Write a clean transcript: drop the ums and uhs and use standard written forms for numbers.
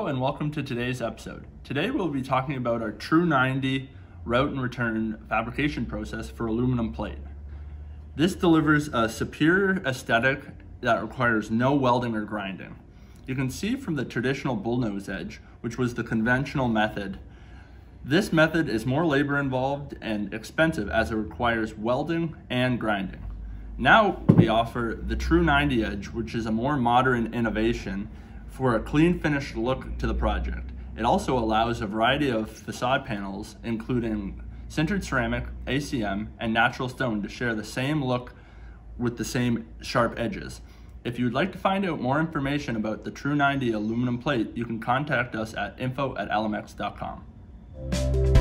Hello and welcome to today's episode. Today we'll be talking about our Tru-90 route and return fabrication process for aluminum plate. This delivers a superior aesthetic that requires no welding or grinding. You can see from the traditional Bullnose Edge, which was the conventional method, this method is more labor involved and expensive as it requires welding and grinding. Now we offer the Tru-90 Edge, which is a more modern innovation for a clean finished look to the project. It also allows a variety of facade panels, including sintered ceramic, ACM, and natural stone to share the same look with the same sharp edges. If you would like to find out more information about the Tru-90 aluminum plate, you can contact us at info@elemex.com.